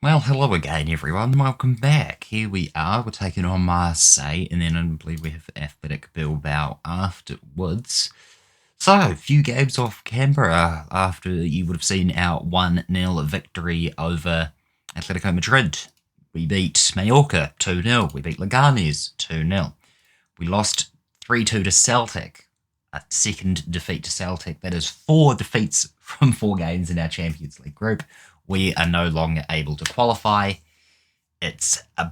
Well, hello again, everyone. Welcome back. Here we are. We're taking on Marseille, and then I believe we have Athletic Bilbao afterwards. So, a few games off Canberra after you would have seen our 1-0 victory over Atletico Madrid. We beat Mallorca 2-0. We beat Leganes 2-0. We lost 3-2 to Celtic. A second defeat to Celtic. That is 4 defeats from 4 games in our Champions League group. We are no longer able to qualify. It's a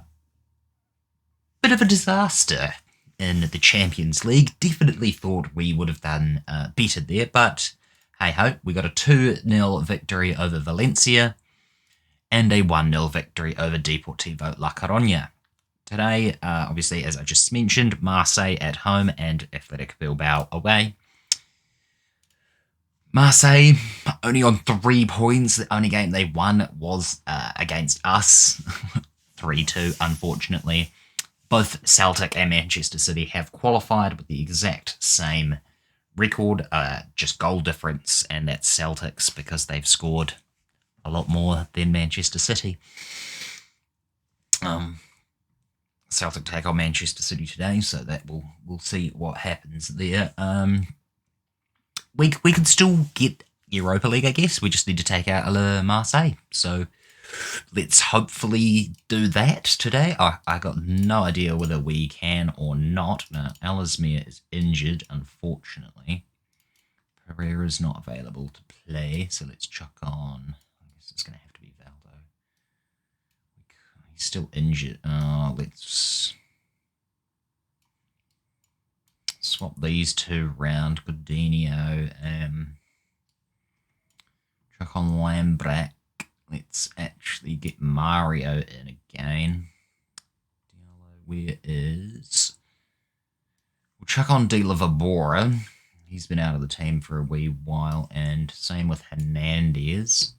bit of a disaster in the Champions League. Definitely thought we would have done better there, but hey ho, we got a 2-0 victory over Valencia and a 1-0 victory over Deportivo La Coruña. Today, obviously, as I just mentioned, Marseille at home and Athletic Bilbao away. Marseille only on 3 points. The only game they won was against us, 3-2, unfortunately. Both Celtic and Manchester City have qualified with the exact same record, just goal difference, and that's Celtics because they've scored a lot more than Manchester City. Celtic take on Manchester City today, so that we'll see what happens there. We can still get Europa League, I guess. We just need to take out Marseille. So let's hopefully do that today. I got no idea whether we can or not. Alismir is injured, unfortunately. Pereira's not available to play, so let's chuck on. I guess it's going to have to be Valdo. He's still injured. Let's swap these two round. Godinho, chuck on Lambrak. Let's actually get Mario in again. Diallo, where is? We'll chuck on De La Vabora. He's been out of the team for a wee while, and same with Hernandez.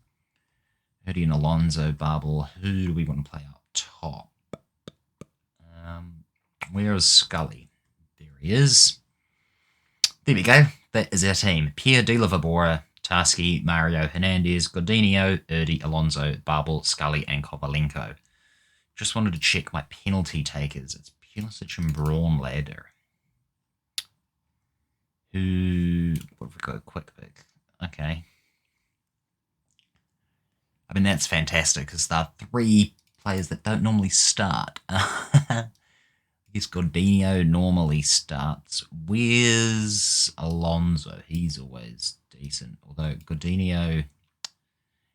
Hurdy and Alonso, Babel. Who do we want to play up top? Where is Scully? There he is. There we go. That is our team. Pierre De La Vabora, Tarski, Mario, Hernandez, Godinho, Erdi, Alonso, Babel, Scully, and Kovalenko. Just wanted to check my penalty takers. It's Pulisic and Braunlader. What have we got? Quick pick. Okay. I mean, that's fantastic because there are 3 players that don't normally start. I guess Godinho normally starts. Where's Alonso? He's always decent. Although Godinho,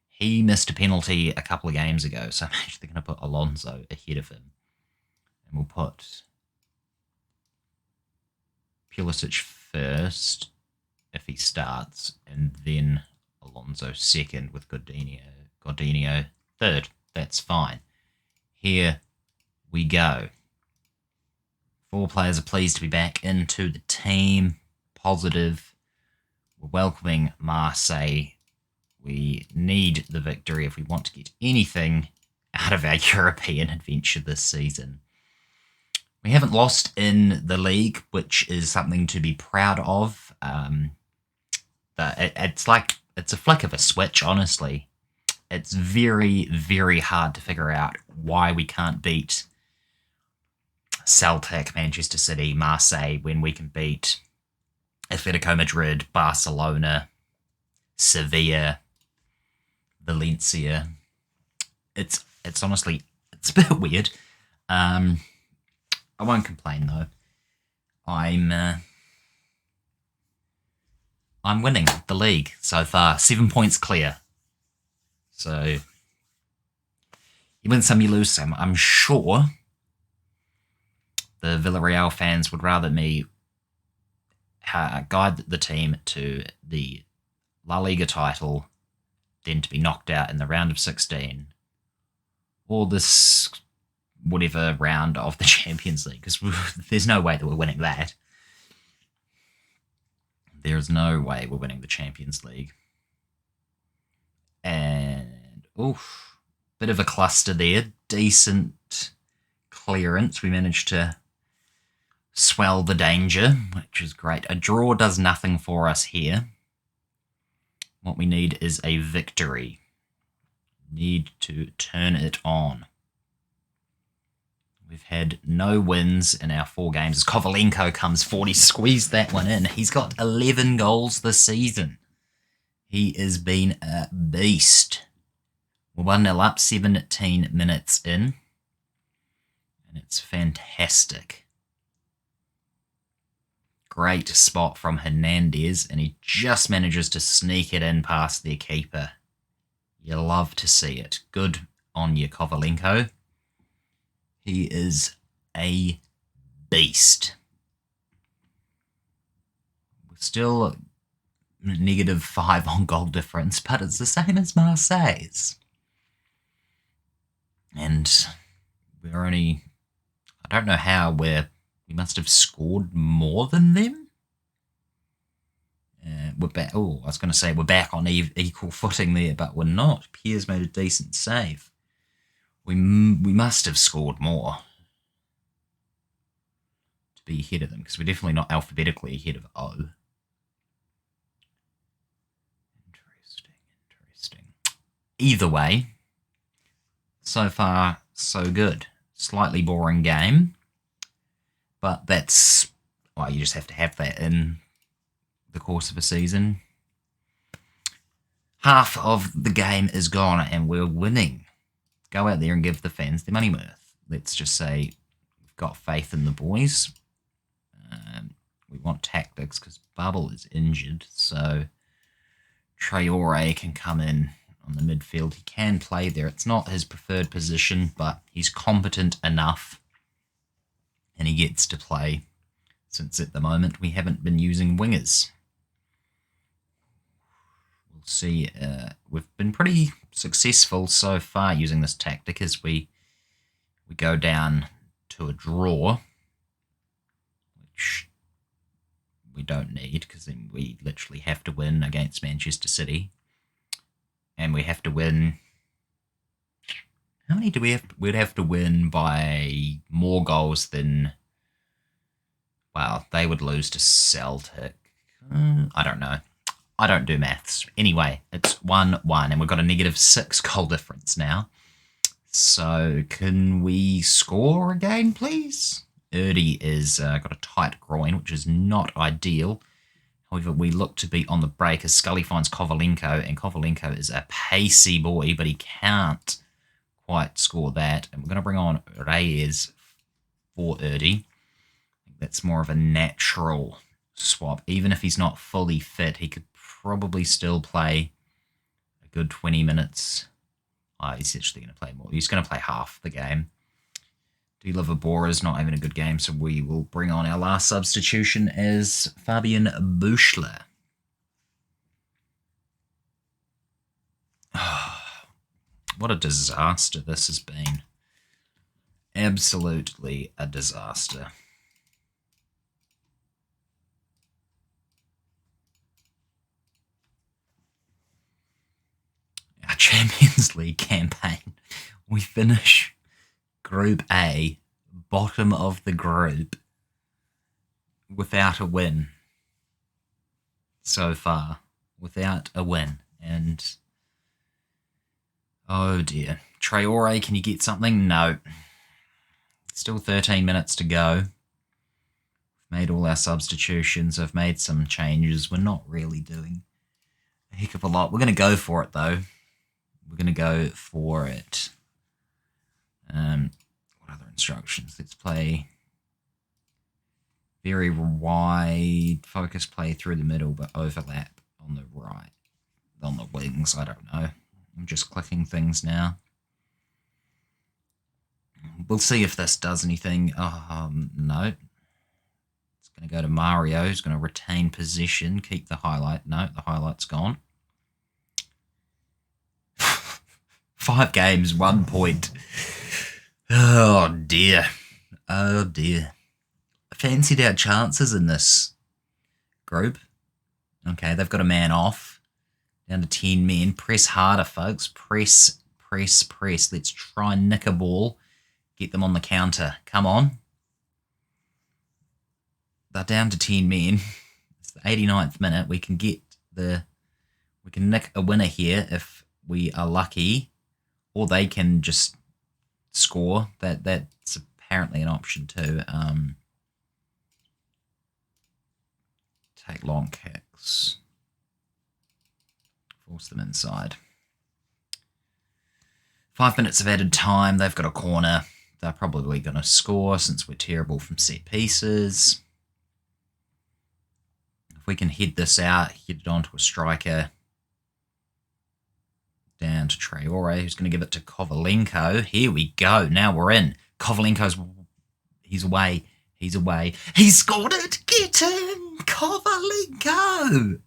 he missed a penalty a couple of games ago, so I'm actually going to put Alonso ahead of him. And we'll put Pulisic first if he starts, and then Alonso second with Godinho third. That's fine. Here we go. 4 players are pleased to be back into the team. Positive. We're welcoming Marseille. We need the victory if we want to get anything out of our European adventure this season. We haven't lost in the league, which is something to be proud of. It's a flick of a switch, honestly. It's very, very hard to figure out why we can't beat Celtic, Manchester City, Marseille when we can beat Atletico Madrid, Barcelona, Sevilla, Valencia. It's honestly, it's a bit weird. I won't complain though. I'm winning the league so far. 7 points clear. So you win some, you lose some. I'm sure the Villarreal fans would rather me guide the team to the La Liga title than to be knocked out in the round of 16 or this whatever round of the Champions League, because there's no way that we're winning that. There's no way we're winning the Champions League. And, bit of a cluster there. Decent clearance. We managed to swell the danger, which is great. A draw does nothing for us here. What we need is a victory. Need to turn it on. We've had no wins in our 4 games. As Kovalenko comes forward, he squeezed that one in. He's got 11 goals this season. He has been a beast. We're 1-0 up, 17 minutes in. And it's fantastic. Great spot from Hernandez, and he just manages to sneak it in past their keeper. You love to see it. Good on you, Kovalenko. He is a beast. We're still -5 on goal difference, but it's the same as Marseille's. And we're only... I don't know how we must have scored more than them. We're back. Oh, I was going to say we're back on equal footing there, but we're not. Pierre's made a decent save. We must have scored more to be ahead of them, because we're definitely not alphabetically ahead of O. Interesting. Either way, so far so good. Slightly boring game, but that's, well, you just have to have that in the course of a season. Half of the game is gone and we're winning. Go out there and give the fans their money worth. Let's just say we've got faith in the boys. We want tactics because Bubble is injured, so Traore can come in on the midfield. He can play there. It's not his preferred position, but he's competent enough and he gets to play, since at the moment we haven't been using wingers. We'll see. We've been pretty successful so far using this tactic as we go down to a draw, which we don't need, because then we literally have to win against Manchester City. And we have to win... How many do we have? We'd have to win by more goals than... Well, they would lose to Celtic. I don't know. I don't do maths. Anyway, it's 1-1, and we've got a -6 goal difference now. So, can we score again, please? Erdy is got a tight groin, which is not ideal. However, we look to be on the break as Scully finds Kovalenko, and Kovalenko is a pacey boy, but he can't quite score that. And we're going to bring on Reyes for Erdy. That's more of a natural swap. Even if he's not fully fit, he could probably still play a good 20 minutes. He's actually going to play more. He's going to play half the game. Liverpool not having a good game, so we will bring on our last substitution as Fabian Buchler. What a disaster this has been. Absolutely a disaster. Our Champions League campaign. We finish Group A, bottom of the group, without a win. So far, without a win. And, oh dear. Traore, can you get something? No. Still 13 minutes to go. We've made all our substitutions. I've made some changes. We're not really doing a heck of a lot. We're going to go for it, though. We're going to go for it. What other instructions? Let's play very wide, focus play through the middle, but overlap on the right, on the wings. I don't know. I'm just clicking things now. We'll see if this does anything. No. It's going to go to Mario, who's going to retain possession, keep the highlight. No, the highlight's gone. 5 games, 1 point. Oh dear. Oh dear. I fancied our chances in this group. Okay, they've got a man off. Down to 10 men. Press harder, folks. Press. Let's try and nick a ball. Get them on the counter. Come on. They're down to 10 men. It's the 89th minute. We can nick a winner here if we are lucky. or they can just score. That's apparently an option too. Take long kicks. Force them inside. 5 minutes of added time. They've got a corner. They're probably going to score since we're terrible from set pieces. If we can head this out, head it onto a striker. Down to Traore, who's going to give it to Kovalenko. Here we go. Now we're in. Kovalenko's... He's away. He's away. He scored it. Get him. Kovalenko.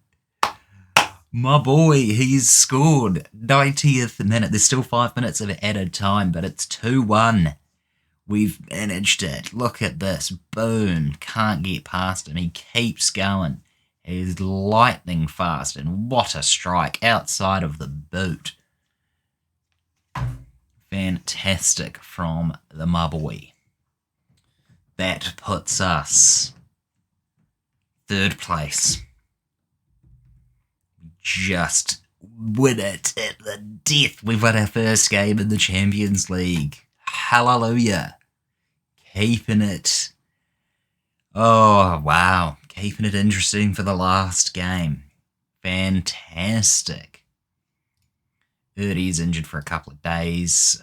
My boy, he's scored. 90th minute. There's still 5 minutes of added time, but it's 2-1. We've managed it. Look at this. Boom. Can't get past him. He keeps going. He's lightning fast, and what a strike outside of the boot. Fantastic from the my boy. That puts us 3rd place. Just win it at the death. We've won our first game in the Champions League. Hallelujah. Keeping it. Oh, wow. Keeping it interesting for the last game. Fantastic. Uri's injured for a couple of days.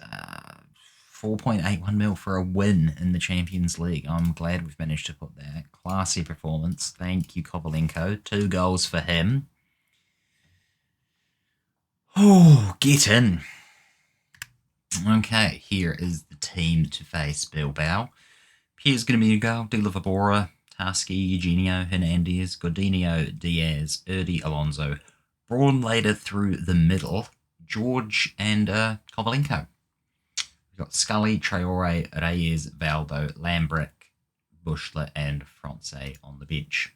4.81 mil for a win in the Champions League. I'm glad we've managed to put that. Classy performance. Thank you, Kovalenko. 2 goals for him. Oh, get in. Okay, here is the team to face Bilbao. Here's going to be a goal. De La Vabora, Tarski, Eugenio, Hernandez, Godinho, Diaz, Uri, Alonso. Braun later through the middle. George and Kovalenko. We've got Scully, Traore, Reyes, Valdo, Lambrick, Bushler, and Francais on the bench.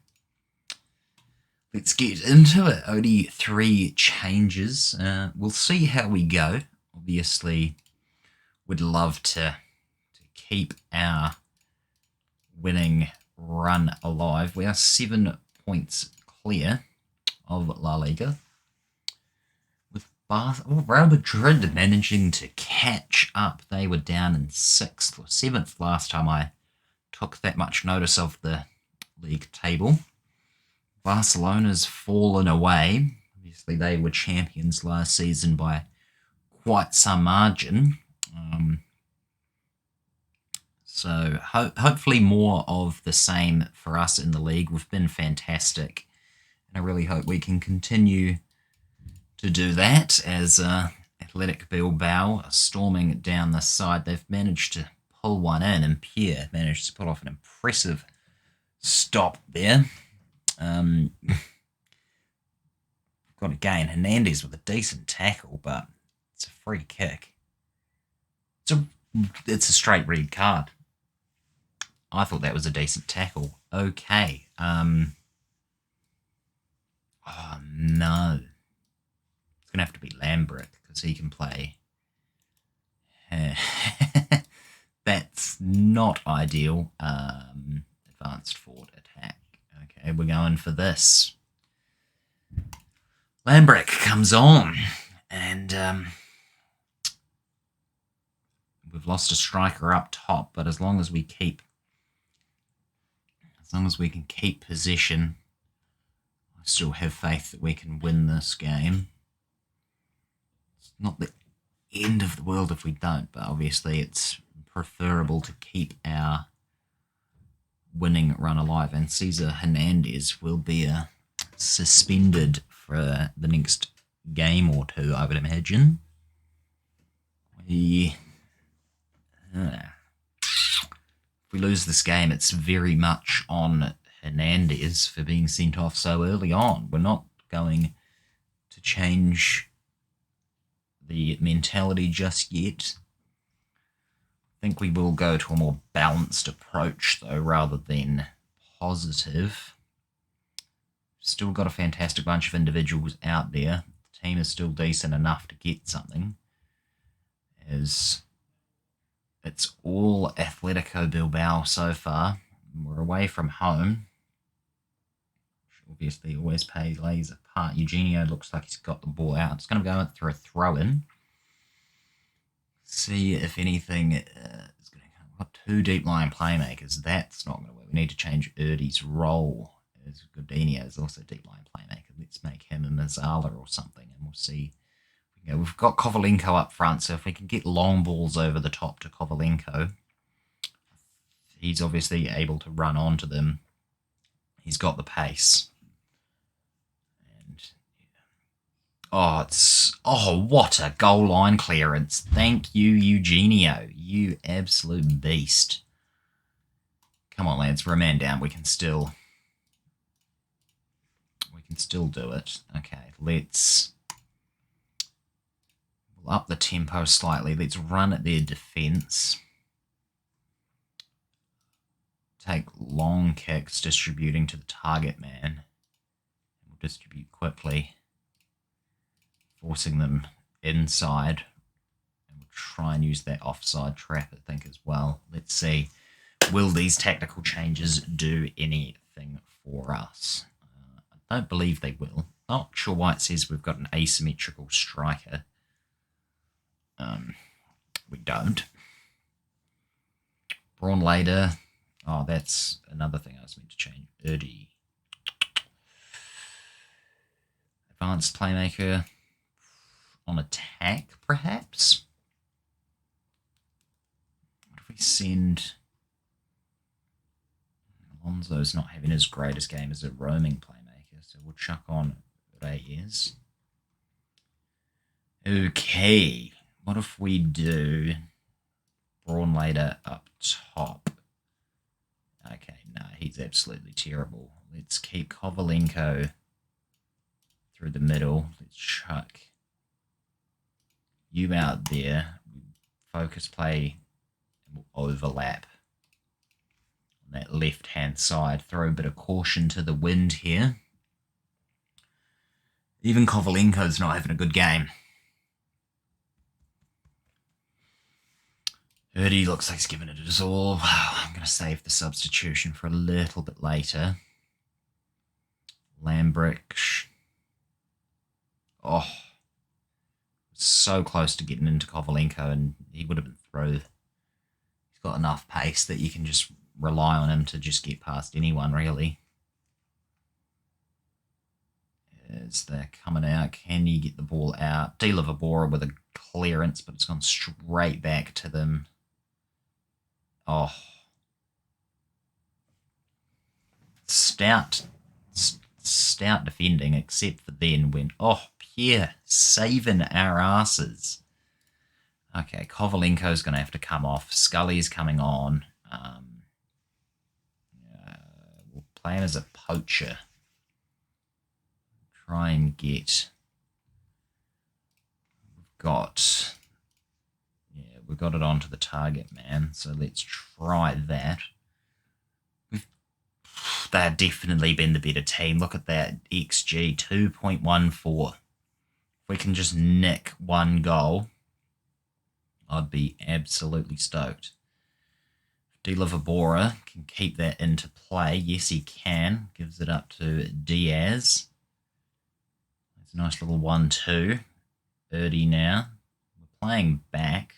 Let's get into it. Only 3 changes. We'll see how we go. Obviously, we'd love to keep our winning run alive. We are 7 points clear of La Liga. Real Madrid managing to catch up. They were down in 6th or 7th last time I took that much notice of the league table. Barcelona's fallen away. Obviously, they were champions last season by quite some margin. So hopefully more of the same for us in the league. We've been fantastic. And I really hope we can continue to do that as Athletic Bilbao are storming down the side. They've managed to pull one in, and Pierre managed to pull off an impressive stop there. Got again Hernandez with a decent tackle, but it's a free kick. It's a straight red card. I thought that was a decent tackle. Okay. Oh no. It's going to have to be Lambrick because he can play. That's not ideal. Advanced forward attack. Okay, we're going for this. Lambrick comes on, and we've lost a striker up top, but as long as we can keep possession, I still have faith that we can win this game. It's not the end of the world if we don't, but obviously it's preferable to keep our winning run alive, and Cesar Hernandez will be suspended for the next game or 2, I would imagine. If we lose this game, it's very much on Hernandez for being sent off so early on. We're not going to change the mentality just yet. I think we will go to a more balanced approach, though, rather than positive. Still got a fantastic bunch of individuals out there. The team is still decent enough to get something, as it's all Atletico Bilbao so far. We're away from home, which obviously always plays a part. Eugenio looks like he's got the ball out. It's going to go through a throw-in. See if anything is going to come up. 2 deep line playmakers. That's not going to work. We need to change Erdy's role. As Godinho is also deep line playmaker. Let's make him a Mazzala or something, and we'll see. We've got Kovalenko up front, so if we can get long balls over the top to Kovalenko, he's obviously able to run onto them. He's got the pace. And what a goal line clearance. Thank you, Eugenio. You absolute beast. Come on, lads, we're a man down. We can still do it. Okay, let's up the tempo slightly. Let's run at their defense. Take long kicks, distributing to the target man. We'll distribute quickly, forcing them inside. And we'll try and use that offside trap, I think, as well. Let's see. Will these tactical changes do anything for us? I don't believe they will. Not sure why it says we've got an asymmetrical striker. We don't. Braun later. Oh, that's another thing I was meant to change. Erdy. Advanced playmaker on attack, perhaps? What if we send... Alonso's not having his greatest game as a roaming playmaker, so we'll chuck on Reyes. Okay. What if we do Braun later up top? Okay, no, he's absolutely terrible. Let's keep Kovalenko through the middle. Let's chuck you out there. Focus play and we'll overlap on that left-hand side. Throw a bit of caution to the wind here. Even Kovalenko's not having a good game. Erdy looks like he's giving it his all. I'm going to save the substitution for a little bit later. Lambrick. Oh. So close to getting into Kovalenko, and he would have been through. He's got enough pace that you can just rely on him to just get past anyone, really. As they're coming out, can you get the ball out? Leganes with a clearance, but it's gone straight back to them. Oh. Stout defending, except for then when... Oh, Pierre, saving our asses. Okay, Kovalenko's going to have to come off. Scully's coming on. We'll play him as a poacher. Try and get... We've got it onto the target man, so let's try that. They've definitely been the better team. Look at that XG, 2.14. If we can just nick one goal, I'd be absolutely stoked. Leganes can keep that into play. Yes, he can. Gives it up to Diaz. It's a nice little 1-2. Erdy now. We're playing back.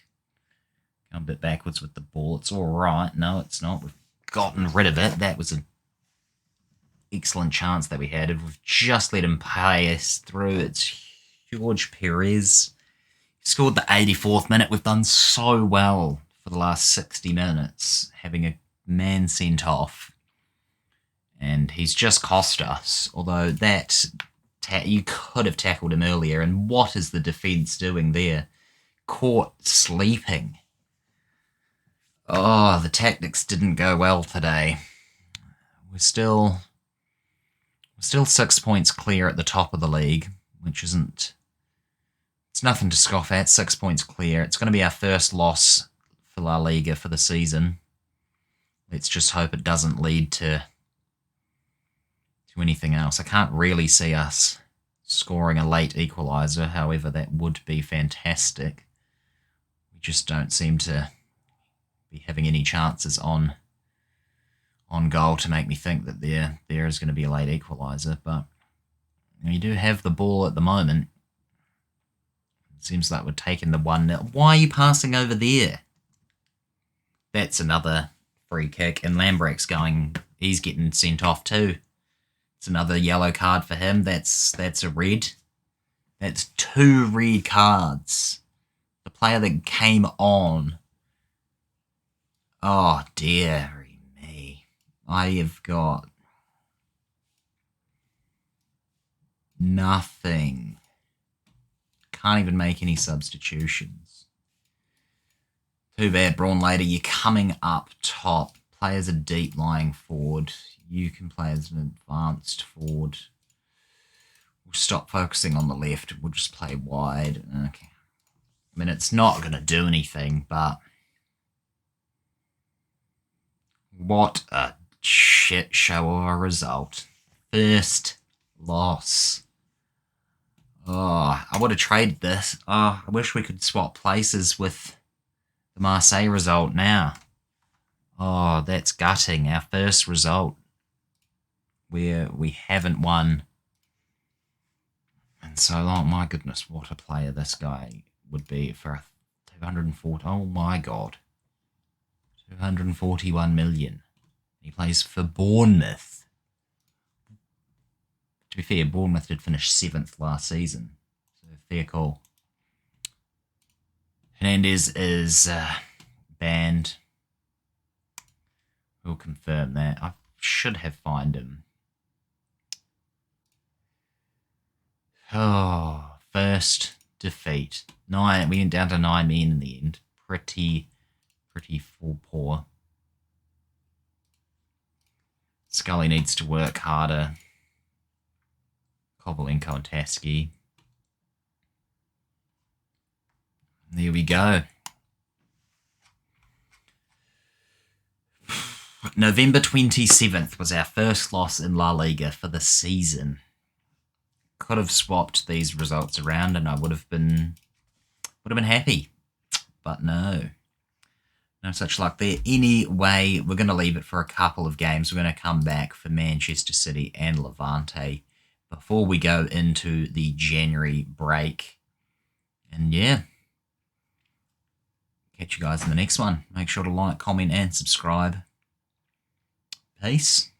Going a bit backwards with the ball. It's all right. No, it's not. We've gotten rid of it. That was an excellent chance that we had. If we've just let him pay us through, it's George Perez. He scored the 84th minute. We've done so well for the last 60 minutes, having a man sent off. And he's just cost us. Although that... you could have tackled him earlier. And what is the defence doing there? Caught sleeping. Oh, the tactics didn't go well today. We're still 6 points clear at the top of the league, which isn't... It's nothing to scoff at. 6 points clear. It's going to be our first loss for La Liga for the season. Let's just hope it doesn't lead to anything else. I can't really see us scoring a late equaliser. However, that would be fantastic. We just don't seem to be having any chances on goal to make me think that there is going to be a late equaliser. But you do have the ball at the moment. Seems like we're taking the 1-0. Why are you passing over there? That's another free kick. And Lambrecht's going, he's getting sent off too. It's another yellow card for him. That's a red. That's 2 red cards. The player that came on. Oh, dearie me. I have got nothing. Can't even make any substitutions. Too bad, Braun later. You're coming up top. Players are deep lying forward. You can play as an advanced forward. We'll stop focusing on the left. We'll just play wide. Okay. I mean, it's not going to do anything, but what a shit show of a result. First loss. Oh, I would have traded this. Oh, I wish we could swap places with the Marseille result now. Oh, that's gutting. Our first result where we haven't won in so long. My goodness, what a player this guy would be for a 240. Oh my God. 241 million. He plays for Bournemouth. To be fair, Bournemouth did finish 7th last season. So fair call. Hernandez is banned. We'll confirm that. I should have fined him. Oh, first defeat. We went down to 9 men in the end. Pretty poor. Scully needs to work harder. Kovalenko and Tasky. There we go. November 27th was our first loss in La Liga for the season. Could have swapped these results around and I would have been happy. But no. No such luck there. Anyway, we're going to leave it for a couple of games. We're going to come back for Manchester City and Levante before we go into the January break. And yeah, catch you guys in the next one. Make sure to like, comment, and subscribe. Peace.